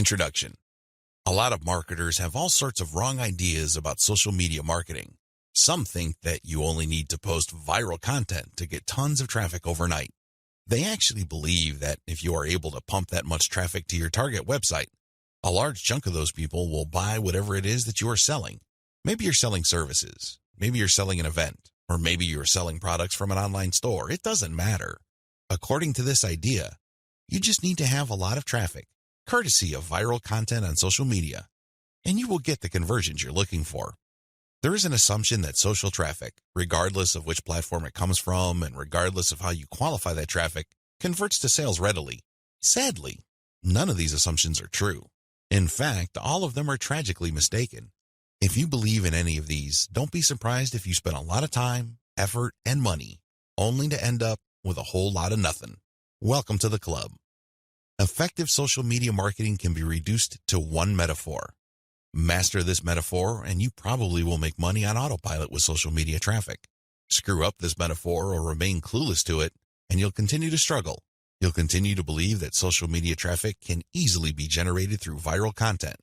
Introduction. A lot of marketers have all sorts of wrong ideas about social media marketing. Some think that you only need to post viral content to get tons of traffic overnight. They actually believe that if you are able to pump that much traffic to your target website, a large chunk of those people will buy whatever it is that you are selling. Maybe you're selling services, maybe you're selling an event, or maybe you're selling products from an online store. It doesn't matter. According to this idea, you just need to have a lot of traffic, courtesy of viral content on social media, and you will get the conversions you're looking for. There is an assumption that social traffic, regardless of which platform it comes from and regardless of how you qualify that traffic, converts to sales readily. Sadly, none of these assumptions are true. In fact, all of them are tragically mistaken. If you believe in any of these, don't be surprised if you spend a lot of time, effort, and money, only to end up with a whole lot of nothing. Welcome to the club. Effective social media marketing can be reduced to one metaphor. Master this metaphor, and you probably will make money on autopilot with social media traffic. Screw up this metaphor or remain clueless to it, and you'll continue to struggle. You'll continue to believe that social media traffic can easily be generated through viral content.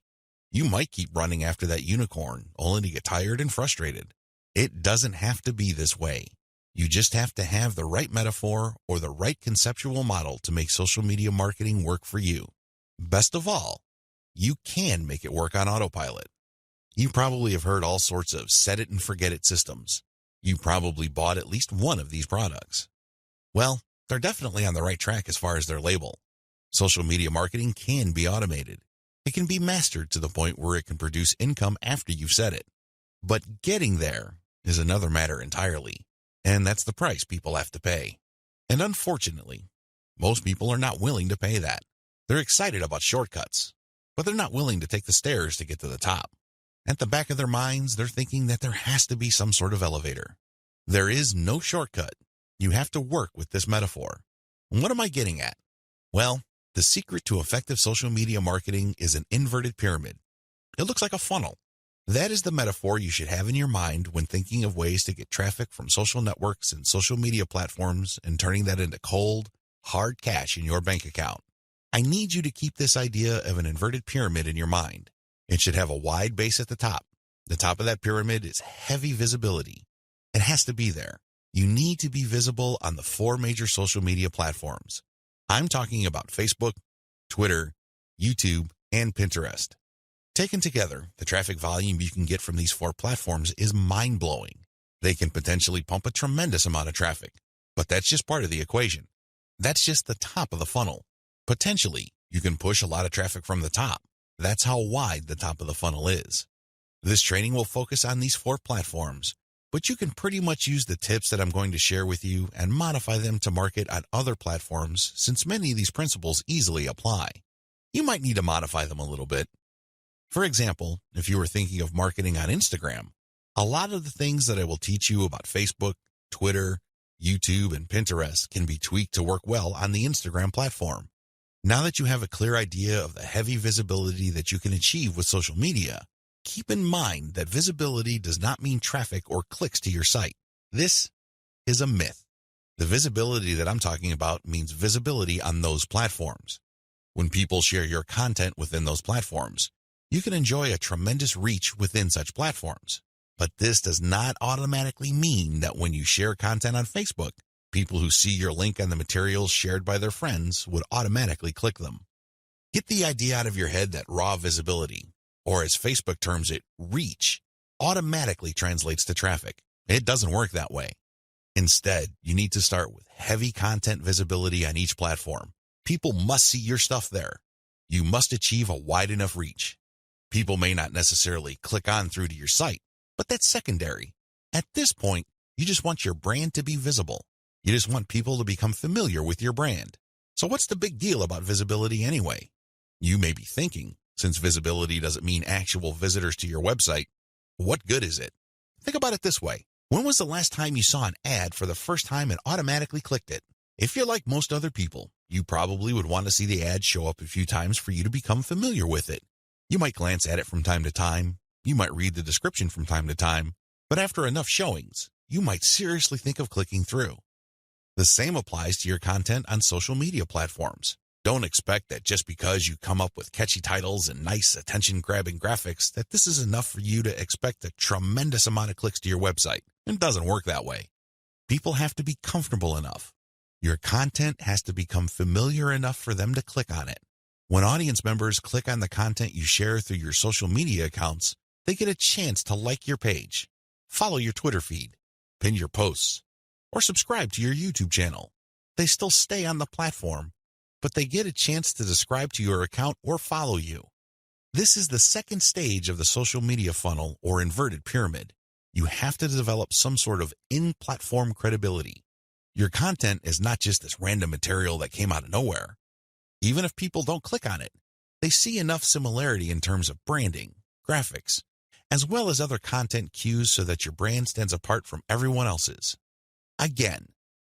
You might keep running after that unicorn, only to get tired and frustrated. It doesn't have to be this way. You just have to have the right metaphor or the right conceptual model to make social media marketing work for you. Best of all, you can make it work on autopilot. You probably have heard all sorts of set it and forget it systems. You probably bought at least one of these products. Well, they're definitely on the right track as far as their label. Social media marketing can be automated. It can be mastered to the point where it can produce income after you've said it. But getting there is another matter entirely, and that's the price people have to pay. And unfortunately, most people are not willing to pay that. They're excited about shortcuts, but they're not willing to take the stairs to get to the top. At the back of their minds, they're thinking that there has to be some sort of elevator. There is no shortcut. You have to work with this metaphor. And what am I getting at? Well, the secret to effective social media marketing is an inverted pyramid. It looks like a funnel. That is the metaphor you should have in your mind when thinking of ways to get traffic from social networks and social media platforms and turning that into cold, hard cash in your bank account. I need you to keep this idea of an inverted pyramid in your mind. It should have a wide base at the top. The top of that pyramid is heavy visibility. It has to be there. You need to be visible on the 4 major social media platforms. I'm talking about Facebook, Twitter, YouTube, and Pinterest. Taken together, the traffic volume you can get from these 4 platforms is mind-blowing. They can potentially pump a tremendous amount of traffic, but that's just part of the equation. That's just the top of the funnel. Potentially, you can push a lot of traffic from the top. That's how wide the top of the funnel is. This training will focus on these 4 platforms, but you can pretty much use the tips that I'm going to share with you and modify them to market on other platforms since many of these principles easily apply. You might need to modify them a little bit. For example, if you were thinking of marketing on Instagram, a lot of the things that I will teach you about Facebook, Twitter, YouTube, and Pinterest can be tweaked to work well on the Instagram platform. Now that you have a clear idea of the heavy visibility that you can achieve with social media, keep in mind that visibility does not mean traffic or clicks to your site. This is a myth. The visibility that I'm talking about means visibility on those platforms. When people share your content within those platforms, you can enjoy a tremendous reach within such platforms. But this does not automatically mean that when you share content on Facebook, people who see your link on the materials shared by their friends would automatically click them. Get the idea out of your head that raw visibility, or as Facebook terms it, reach, automatically translates to traffic. It doesn't work that way. Instead, you need to start with heavy content visibility on each platform. People must see your stuff there. You must achieve a wide enough reach. People may not necessarily click on through to your site, but that's secondary. At this point, you just want your brand to be visible. You just want people to become familiar with your brand. So what's the big deal about visibility anyway? You may be thinking, since visibility doesn't mean actual visitors to your website, what good is it? Think about it this way. When was the last time you saw an ad for the first time and automatically clicked it? If you're like most other people, you probably would want to see the ad show up a few times for you to become familiar with it. You might glance at it from time to time. You might read the description from time to time. But after enough showings, you might seriously think of clicking through. The same applies to your content on social media platforms. Don't expect that just because you come up with catchy titles and nice attention-grabbing graphics that this is enough for you to expect a tremendous amount of clicks to your website. It doesn't work that way. People have to be comfortable enough. Your content has to become familiar enough for them to click on it. When audience members click on the content you share through your social media accounts, they get a chance to like your page, follow your Twitter feed, pin your posts, or subscribe to your YouTube channel. They still stay on the platform, but they get a chance to subscribe to your account or follow you. This is the second stage of the social media funnel or inverted pyramid. You have to develop some sort of in-platform credibility. Your content is not just this random material that came out of nowhere. Even if people don't click on it, they see enough similarity in terms of branding, graphics, as well as other content cues so that your brand stands apart from everyone else's. Again,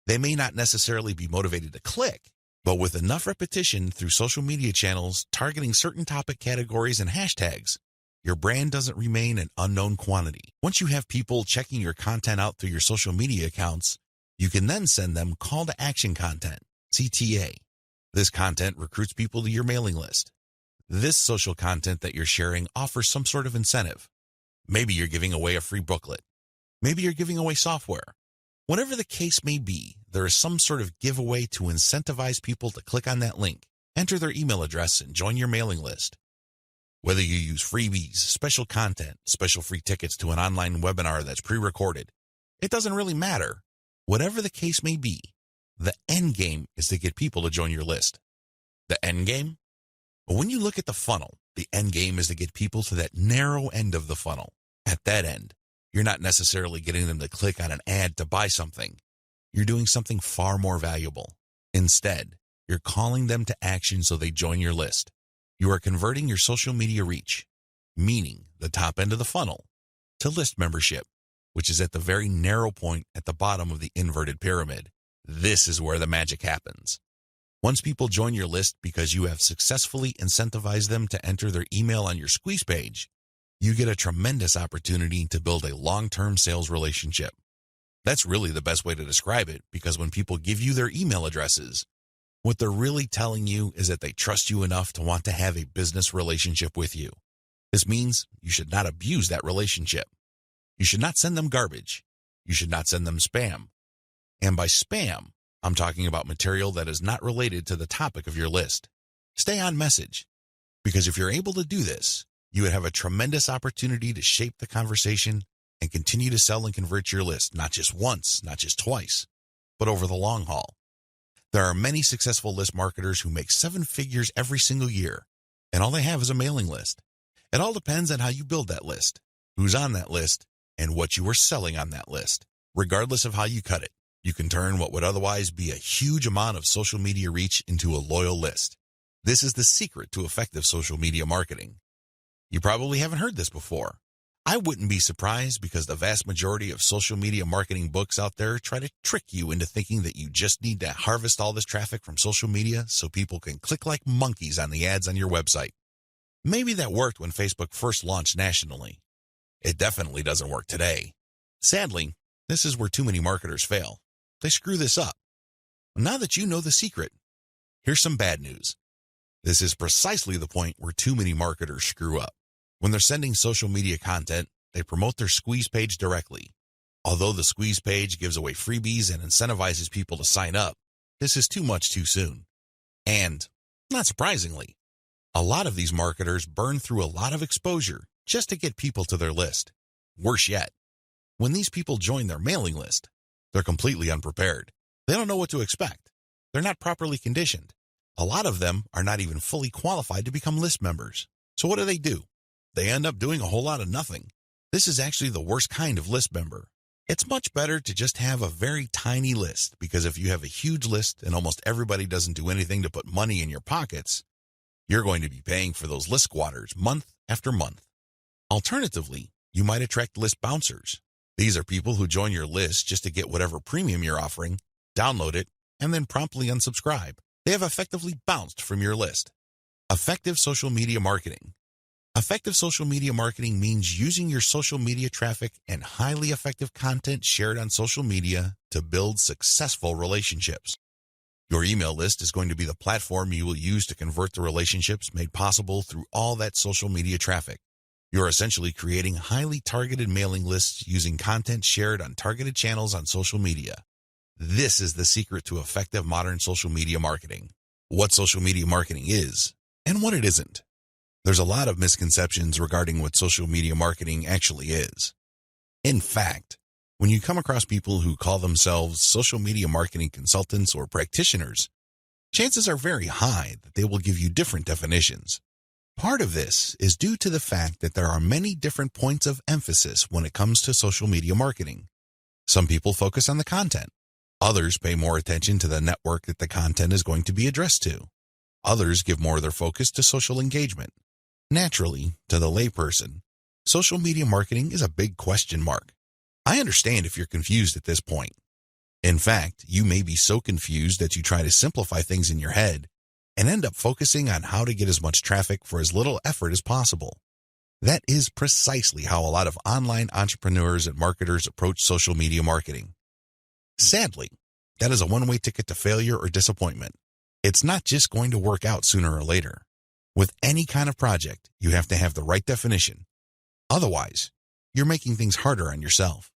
they may not necessarily be motivated to click, but with enough repetition through social media channels targeting certain topic categories and hashtags, your brand doesn't remain an unknown quantity. Once you have people checking your content out through your social media accounts, you can then send them call to action content, CTA. This content recruits people to your mailing list. This social content that you're sharing offers some sort of incentive. Maybe you're giving away a free booklet. Maybe you're giving away software. Whatever the case may be, there is some sort of giveaway to incentivize people to click on that link, enter their email address, and join your mailing list. Whether you use freebies, special content, special free tickets to an online webinar that's pre-recorded, it doesn't really matter. Whatever the case may be, the end game is to get people to join your list. The end game? Well, when you look at the funnel, the end game is to get people to that narrow end of the funnel. At that end, you're not necessarily getting them to click on an ad to buy something. You're doing something far more valuable. Instead, you're calling them to action so they join your list. You are converting your social media reach, meaning the top end of the funnel, to list membership, which is at the very narrow point at the bottom of the inverted pyramid. This is where the magic happens. Once people join your list because you have successfully incentivized them to enter their email on your squeeze page, you get a tremendous opportunity to build a long-term sales relationship. That's really the best way to describe it, because when people give you their email addresses, what they're really telling you is that they trust you enough to want to have a business relationship with you. This means you should not abuse that relationship. You should not send them garbage. You should not send them spam. And by spam, I'm talking about material that is not related to the topic of your list. Stay on message, because if you're able to do this, you would have a tremendous opportunity to shape the conversation and continue to sell and convert your list, not just once, not just twice, but over the long haul. There are many successful list marketers who make 7 figures every single year, and all they have is a mailing list. It all depends on how you build that list, who's on that list, and what you are selling on that list. Regardless of how you cut it, you can turn what would otherwise be a huge amount of social media reach into a loyal list. This is the secret to effective social media marketing. You probably haven't heard this before. I wouldn't be surprised, because the vast majority of social media marketing books out there try to trick you into thinking that you just need to harvest all this traffic from social media so people can click like monkeys on the ads on your website. Maybe that worked when Facebook first launched nationally. It definitely doesn't work today. Sadly, this is where too many marketers fail. They screw this up. Now that you know the secret, here's some bad news. This is precisely the point where too many marketers screw up. When they're sending social media content, they promote their squeeze page directly. Although the squeeze page gives away freebies and incentivizes people to sign up, this is too much too soon. And, not surprisingly, a lot of these marketers burn through a lot of exposure just to get people to their list. Worse yet, when these people join their mailing list, they're completely unprepared. They don't know what to expect. They're not properly conditioned. A lot of them are not even fully qualified to become list members. So what do? They end up doing a whole lot of nothing. This is actually the worst kind of list member. It's much better to just have a very tiny list, because if you have a huge list and almost everybody doesn't do anything to put money in your pockets, you're going to be paying for those list squatters month after month. Alternatively, you might attract list bouncers. These are people who join your list just to get whatever premium you're offering, download it, and then promptly unsubscribe. They have effectively bounced from your list. Effective social media marketing. Effective social media marketing means using your social media traffic and highly effective content shared on social media to build successful relationships. Your email list is going to be the platform you will use to convert the relationships made possible through all that social media traffic. You're essentially creating highly targeted mailing lists using content shared on targeted channels on social media. This is the secret to effective modern social media marketing. What social media marketing is and what it isn't. There's a lot of misconceptions regarding what social media marketing actually is. In fact, when you come across people who call themselves social media marketing consultants or practitioners, chances are very high that they will give you different definitions. Part of this is due to the fact that there are many different points of emphasis when it comes to social media marketing. Some people focus on the content. Others pay more attention to the network that the content is going to be addressed to. Others give more of their focus to social engagement. Naturally, to the layperson, social media marketing is a big question mark. I understand if you're confused at this point. In fact, you may be so confused that you try to simplify things in your head and end up focusing on how to get as much traffic for as little effort as possible. That is precisely how a lot of online entrepreneurs and marketers approach social media marketing. Sadly, that is a one-way ticket to failure or disappointment. It's not just going to work out sooner or later. With any kind of project, you have to have the right definition. Otherwise, you're making things harder on yourself.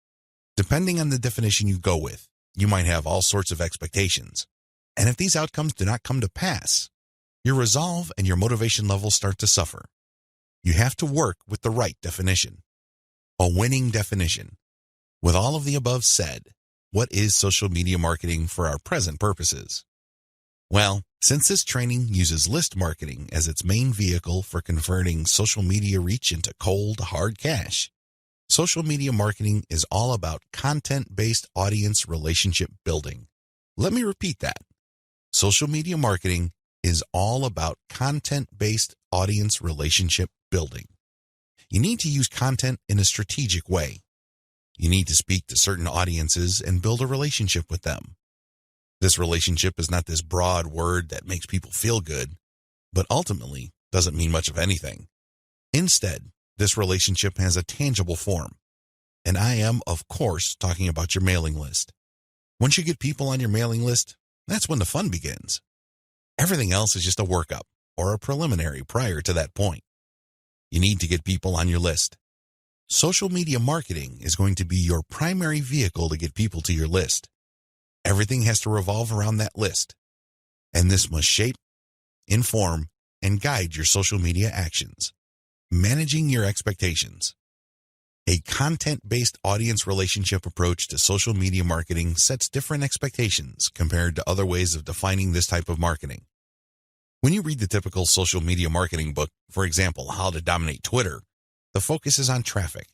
Depending on the definition you go with, you might have all sorts of expectations. And if these outcomes do not come to pass, your resolve and your motivation levels start to suffer. You have to work with the right definition. A winning definition. With all of the above said, what is social media marketing for our present purposes? Well, since this training uses list marketing as its main vehicle for converting social media reach into cold, hard cash, social media marketing is all about content-based audience relationship building. Let me repeat that. Social media marketing is all about content-based audience relationship building. You need to use content in a strategic way. You need to speak to certain audiences and build a relationship with them. This relationship is not this broad word that makes people feel good, but ultimately doesn't mean much of anything. Instead, this relationship has a tangible form. And I am, of course, talking about your mailing list. Once you get people on your mailing list, that's when the fun begins. Everything else is just a workup or a preliminary prior to that point. You need to get people on your list. Social media marketing is going to be your primary vehicle to get people to your list. Everything has to revolve around that list. And this must shape, inform, and guide your social media actions. Managing your expectations. A content-based audience relationship approach to social media marketing sets different expectations compared to other ways of defining this type of marketing. When you read the typical social media marketing book, for example, How to Dominate Twitter, the focus is on traffic.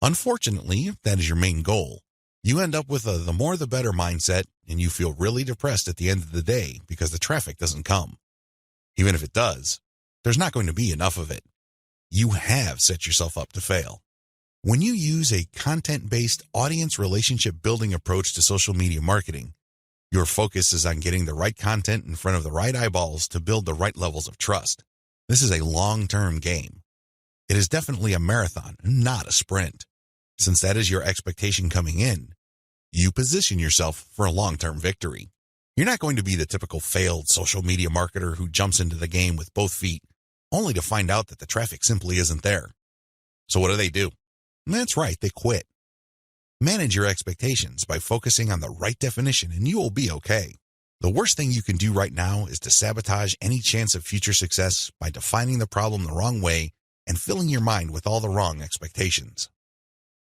Unfortunately, if that is your main goal, you end up with a the more the better mindset, and you feel really depressed at the end of the day because the traffic doesn't come. Even if it does, there's not going to be enough of it. You have set yourself up to fail. When you use a content-based audience relationship building approach to social media marketing, your focus is on getting the right content in front of the right eyeballs to build the right levels of trust. This is a long-term game. It is definitely a marathon, not a sprint. Since that is your expectation coming in, you position yourself for a long-term victory. You're not going to be the typical failed social media marketer who jumps into the game with both feet, only to find out that the traffic simply isn't there. So what do? That's right, they quit. Manage your expectations by focusing on the right definition and you will be okay. The worst thing you can do right now is to sabotage any chance of future success by defining the problem the wrong way and filling your mind with all the wrong expectations.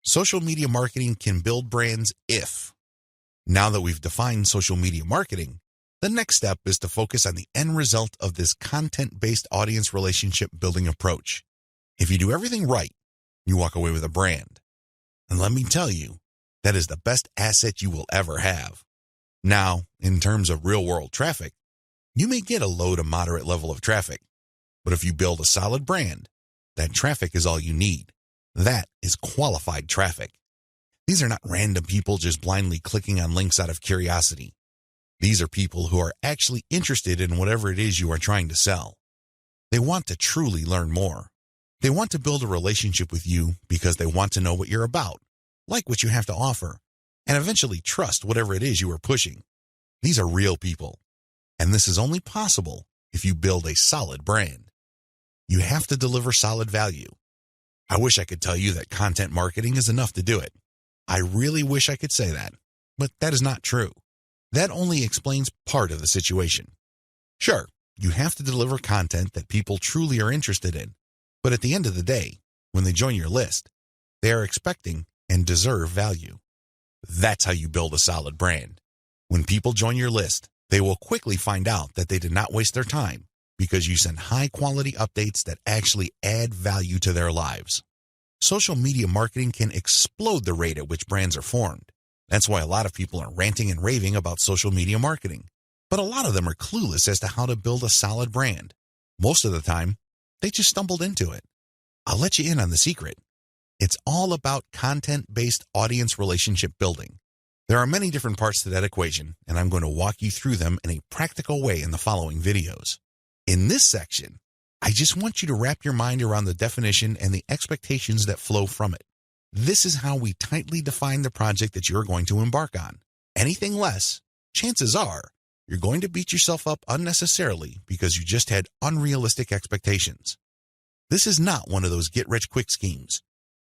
Social media marketing can build brands if. Now that we've defined social media marketing, the next step is to focus on the end result of this content-based audience relationship building approach. If you do everything right, you walk away with a brand. And let me tell you, that is the best asset you will ever have. Now, in terms of real-world traffic, you may get a low to moderate level of traffic. But if you build a solid brand, that traffic is all you need. That is qualified traffic. These are not random people just blindly clicking on links out of curiosity. These are people who are actually interested in whatever it is you are trying to sell. They want to truly learn more. They want to build a relationship with you because they want to know what you're about, like what you have to offer, and eventually trust whatever it is you are pushing. These are real people. And this is only possible if you build a solid brand. You have to deliver solid value. I wish I could tell you that content marketing is enough to do it. I really wish I could say that, but that is not true. That only explains part of the situation. Sure, you have to deliver content that people truly are interested in, but at the end of the day, when they join your list, they are expecting and deserve value. That's how you build a solid brand. When people join your list, they will quickly find out that they did not waste their time because you send high-quality updates that actually add value to their lives. Social media marketing can explode the rate at which brands are formed. That's why a lot of people are ranting and raving about social media marketing. But a lot of them are clueless as to how to build a solid brand. Most of the time, they just stumbled into it. I'll let you in on the secret. It's all about content-based audience relationship building. There are many different parts to that equation, and I'm going to walk you through them in a practical way in the following videos. In this section, I just want you to wrap your mind around the definition and the expectations that flow from it. This is how we tightly define the project that you're going to embark on. Anything less, chances are, you're going to beat yourself up unnecessarily because you just had unrealistic expectations. This is not one of those get-rich-quick schemes.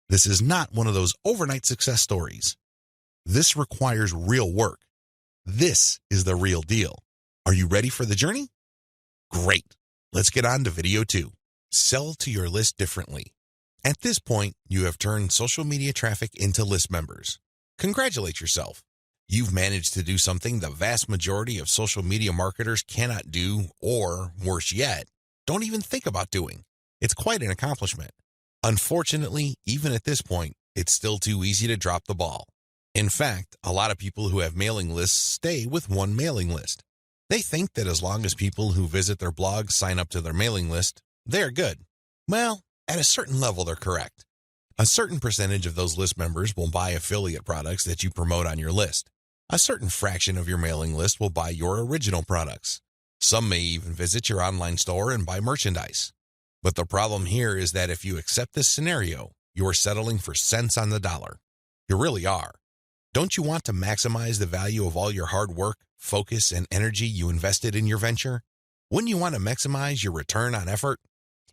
This is not one of those overnight success stories. This requires real work. This is the real deal. Are you ready for the journey? Great. Let's get on to video 2. Sell to your list differently. At this point, you have turned social media traffic into list members. Congratulate yourself. You've managed to do something the vast majority of social media marketers cannot do, or, worse yet, don't even think about doing. It's quite an accomplishment. Unfortunately, even at this point, it's still too easy to drop the ball. In fact, a lot of people who have mailing lists stay with one mailing list. They think that as long as people who visit their blog sign up to their mailing list, they're good. Well, at a certain level, they're correct. A certain percentage of those list members will buy affiliate products that you promote on your list. A certain fraction of your mailing list will buy your original products. Some may even visit your online store and buy merchandise. But the problem here is that if you accept this scenario, you are settling for cents on the dollar. You really are. Don't you want to maximize the value of all your hard work, focus, and energy you invested in your venture? Wouldn't you want to maximize your return on effort?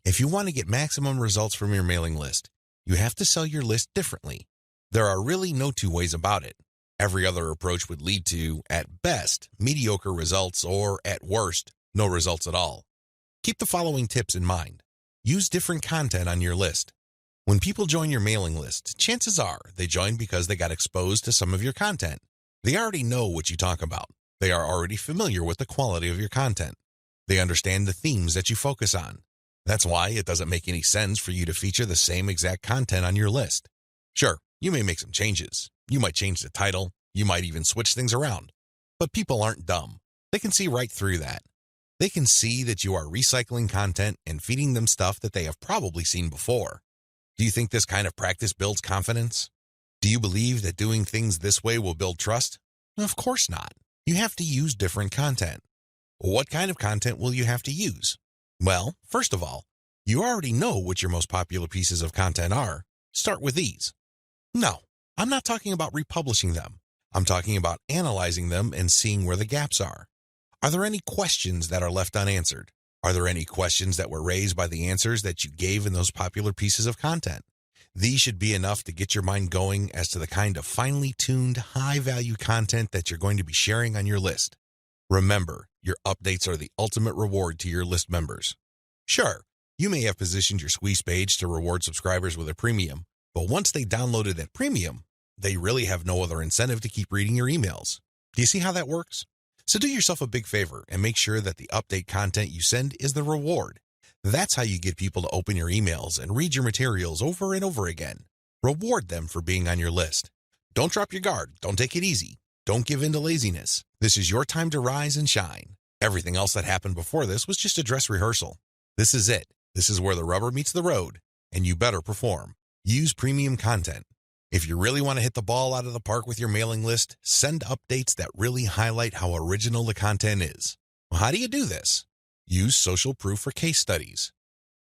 If you want to get maximum results from your mailing list, you have to sell your list differently. There are really no two ways about it. Every other approach would lead to, at best, mediocre results or, at worst, no results at all. Keep the following tips in mind. Use different content on your list. When people join your mailing list, chances are they join because they got exposed to some of your content. They already know what you talk about. They are already familiar with the quality of your content. They understand the themes that you focus on. That's why it doesn't make any sense for you to feature the same exact content on your list. Sure, you may make some changes. You might change the title. You might even switch things around. But people aren't dumb. They can see right through that. They can see that you are recycling content and feeding them stuff that they have probably seen before. Do you think this kind of practice builds confidence? Do you believe that doing things this way will build trust? Of course not. You have to use different content. What kind of content will you have to use? Well, first of all, you already know what your most popular pieces of content are. Start with these. No, I'm not talking about republishing them. I'm talking about analyzing them and seeing where the gaps are. Are there any questions that are left unanswered? Are there any questions that were raised by the answers that you gave in those popular pieces of content? These should be enough to get your mind going as to the kind of finely tuned, high-value content that you're going to be sharing on your list. Remember, your updates are the ultimate reward to your list members. Sure, you may have positioned your squeeze page to reward subscribers with a premium, but once they downloaded that premium, they really have no other incentive to keep reading your emails. Do you see how that works? So do yourself a big favor and make sure that the update content you send is the reward. That's how you get people to open your emails and read your materials over and over again. Reward them for being on your list. Don't drop your guard. Don't take it easy. Don't give in to laziness. This is your time to rise and shine. Everything else that happened before this was just a dress rehearsal. This is it. This is where the rubber meets the road, and you better perform. Use premium content. If you really want to hit the ball out of the park with your mailing list, send updates that really highlight how original the content is. Well, how do you do this? Use social proof for case studies.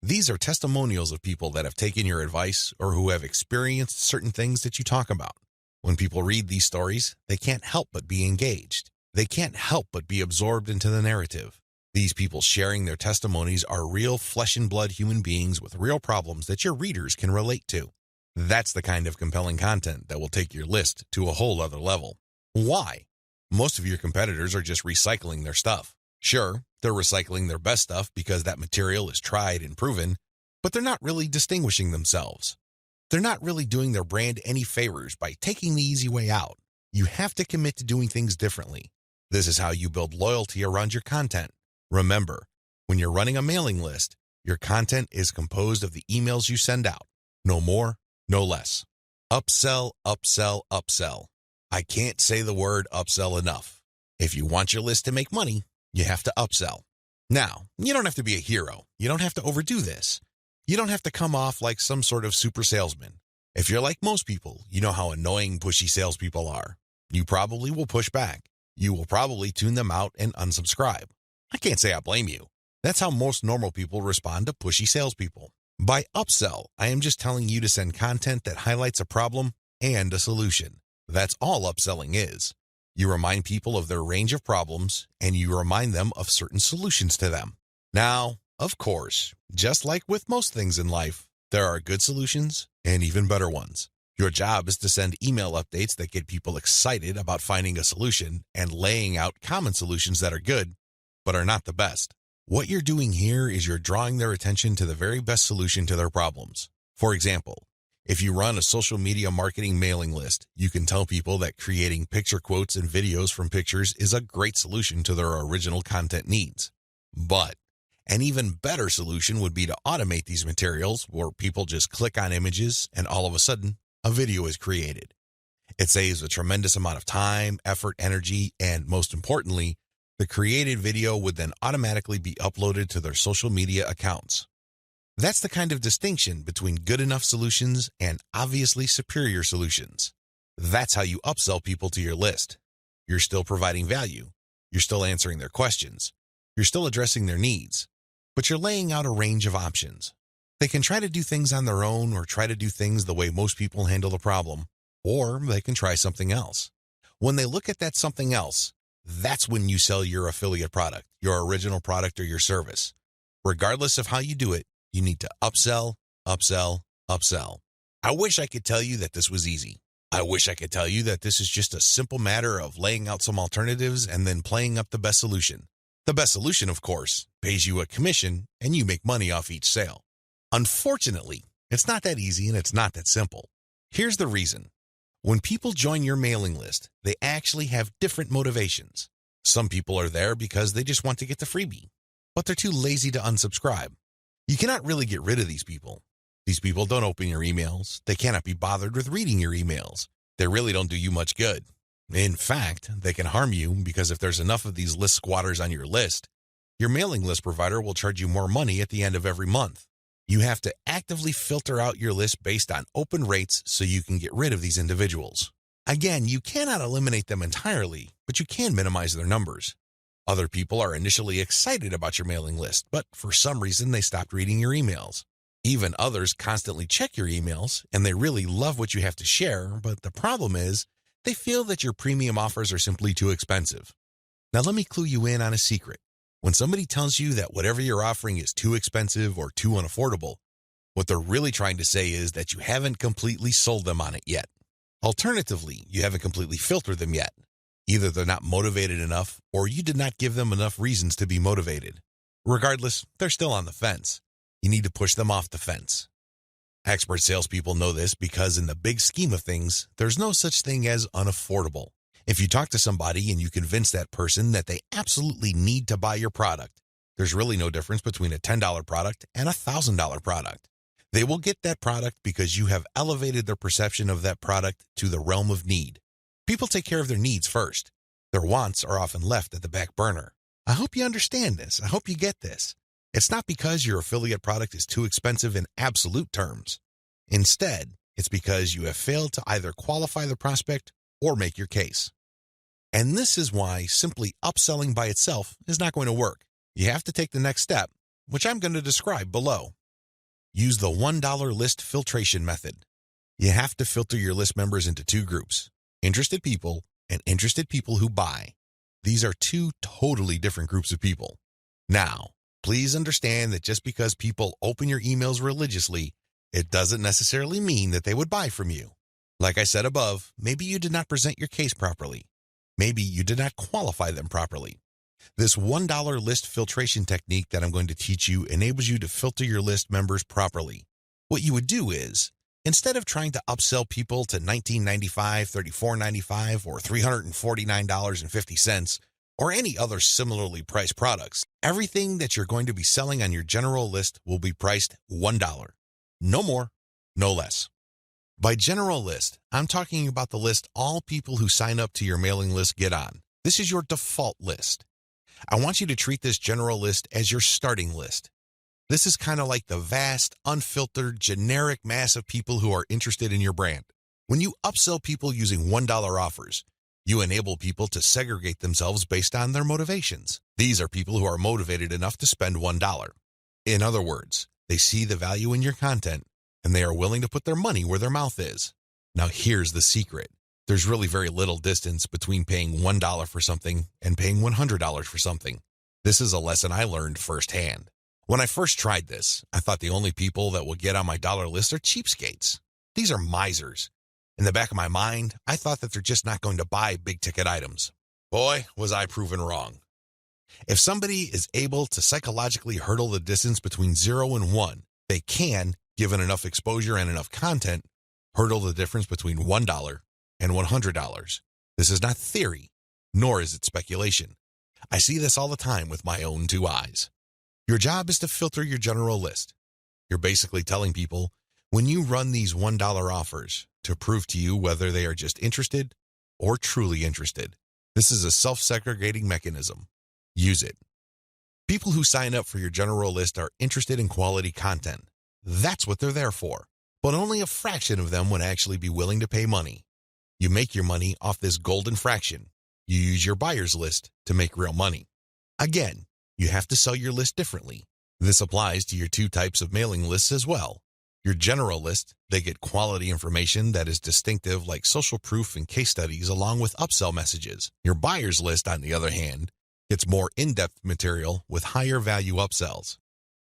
These are testimonials of people that have taken your advice or who have experienced certain things that you talk about. When people read these stories, they can't help but be engaged. They can't help but be absorbed into the narrative. These people sharing their testimonies are real flesh and blood human beings with real problems that your readers can relate to. That's the kind of compelling content that will take your list to a whole other level. Why? Most of your competitors are just recycling their stuff. Sure, they're recycling their best stuff because that material is tried and proven, but they're not really distinguishing themselves. They're not really doing their brand any favors by taking the easy way out. You have to commit to doing things differently. This is how you build loyalty around your content. Remember, when you're running a mailing list, your content is composed of the emails you send out. No more, no less. Upsell, upsell, upsell. I can't say the word upsell enough. If you want your list to make money, you have to upsell. Now, you don't have to be a hero. You don't have to overdo this. You don't have to come off like some sort of super salesman. If you're like most people, you know how annoying, pushy salespeople are. You probably will push back. You will probably tune them out and unsubscribe. I can't say I blame you. That's how most normal people respond to pushy salespeople. By upsell, I am just telling you to send content that highlights a problem and a solution. That's all upselling is. You remind people of their range of problems, and you remind them of certain solutions to them. Now, of course, just like with most things in life, there are good solutions and even better ones. Your job is to send email updates that get people excited about finding a solution and laying out common solutions that are good, but are not the best. What you're doing here is you're drawing their attention to the very best solution to their problems. For example, if you run a social media marketing mailing list, you can tell people that creating picture quotes and videos from pictures is a great solution to their original content needs. But an even better solution would be to automate these materials where people just click on images and all of a sudden, a video is created. It saves a tremendous amount of time, effort, energy, and most importantly, the created video would then automatically be uploaded to their social media accounts. That's the kind of distinction between good enough solutions and obviously superior solutions. That's how you upsell people to your list. You're still providing value. You're still answering their questions. You're still addressing their needs. But you're laying out a range of options. They can try to do things on their own or try to do things the way most people handle the problem, or they can try something else. When they look at that something else, that's when you sell your affiliate product, your original product, or your service. Regardless of how you do it, you need to upsell, upsell, upsell. I wish I could tell you that this was easy. I wish I could tell you that this is just a simple matter of laying out some alternatives and then playing up the best solution. The best solution, of course, pays you a commission and you make money off each sale. Unfortunately, it's not that easy and it's not that simple. Here's the reason. When people join your mailing list, they actually have different motivations. Some people are there because they just want to get the freebie, but they're too lazy to unsubscribe. You cannot really get rid of these people. These people don't open your emails. They cannot be bothered with reading your emails. They really don't do you much good. In fact, they can harm you because if there's enough of these list squatters on your list, your mailing list provider will charge you more money at the end of every month. You have to actively filter out your list based on open rates so you can get rid of these individuals. Again, you cannot eliminate them entirely, but you can minimize their numbers. Other people are initially excited about your mailing list, but for some reason they stopped reading your emails. Even others constantly check your emails, and they really love what you have to share, but the problem is they feel that your premium offers are simply too expensive. Now let me clue you in on a secret. When somebody tells you that whatever you're offering is too expensive or too unaffordable, what they're really trying to say is that you haven't completely sold them on it yet. Alternatively, you haven't completely filtered them yet. Either they're not motivated enough or you did not give them enough reasons to be motivated. Regardless, they're still on the fence. You need to push them off the fence. Expert salespeople know this because in the big scheme of things, there's no such thing as unaffordable. If you talk to somebody and you convince that person that they absolutely need to buy your product, there's really no difference between a $10 product and a $1,000 product. They will get that product because you have elevated their perception of that product to the realm of need. People take care of their needs first. Their wants are often left at the back burner. I hope you understand this. I hope you get this. It's not because your affiliate product is too expensive in absolute terms. Instead, it's because you have failed to either qualify the prospect or make your case. And this is why simply upselling by itself is not going to work. You have to take the next step, which I'm going to describe below. Use the $1 list filtration method. You have to filter your list members into two groups, interested people and interested people who buy. These are two totally different groups of people. Now, please understand that just because people open your emails religiously, it doesn't necessarily mean that they would buy from you. Like I said above, maybe you did not present your case properly. Maybe you did not qualify them properly. This $1 list filtration technique that I'm going to teach you enables you to filter your list members properly. What you would do is, instead of trying to upsell people to $19.95, $34.95, or $349.50, or any other similarly priced products, everything that you're going to be selling on your general list will be priced $1. No more, no less. By general list, I'm talking about the list all people who sign up to your mailing list get on. This is your default list. I want you to treat this general list as your starting list. This is kind of like the vast, unfiltered, generic mass of people who are interested in your brand. When you upsell people using $1 offers, you enable people to segregate themselves based on their motivations. These are people who are motivated enough to spend $1. In other words, they see the value in your content, and they are willing to put their money where their mouth is. Now here's the secret. There's really very little distance between paying $1 for something and paying $100 for something. This is a lesson I learned firsthand. When I first tried this, I thought the only people that will get on my dollar list are cheapskates. These are misers. In the back of my mind, I thought that they're just not going to buy big-ticket items. Boy, was I proven wrong. If somebody is able to psychologically hurdle the distance between 0 and 1, they can, given enough exposure and enough content, hurdle the difference between $1 and $100. This is not theory, nor is it speculation. I see this all the time with my own two eyes. Your job is to filter your general list. You're basically telling people, when you run these $1 offers, to prove to you whether they are just interested or truly interested. This is a self-segregating mechanism. Use it. People who sign up for your general list are interested in quality content. That's what they're there for. But only a fraction of them would actually be willing to pay money. You make your money off this golden fraction. You use your buyer's list to make real money. Again, you have to sell your list differently. This applies to your two types of mailing lists as well. Your general list, they get quality information that is distinctive like social proof and case studies along with upsell messages. Your buyer's list, on the other hand, gets more in-depth material with higher value upsells.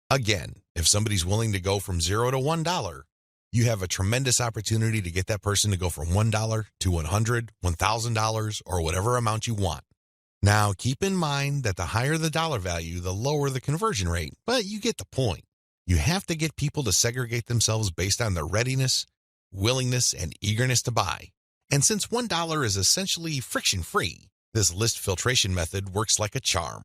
Again, if somebody's willing to go from 0 to $1, you have a tremendous opportunity to get that person to go from $1 to $100, $1,000, or whatever amount you want. Now, keep in mind that the higher the dollar value, the lower the conversion rate, but you get the point. You have to get people to segregate themselves based on their readiness, willingness, and eagerness to buy. And since $1 is essentially friction-free, this list filtration method works like a charm.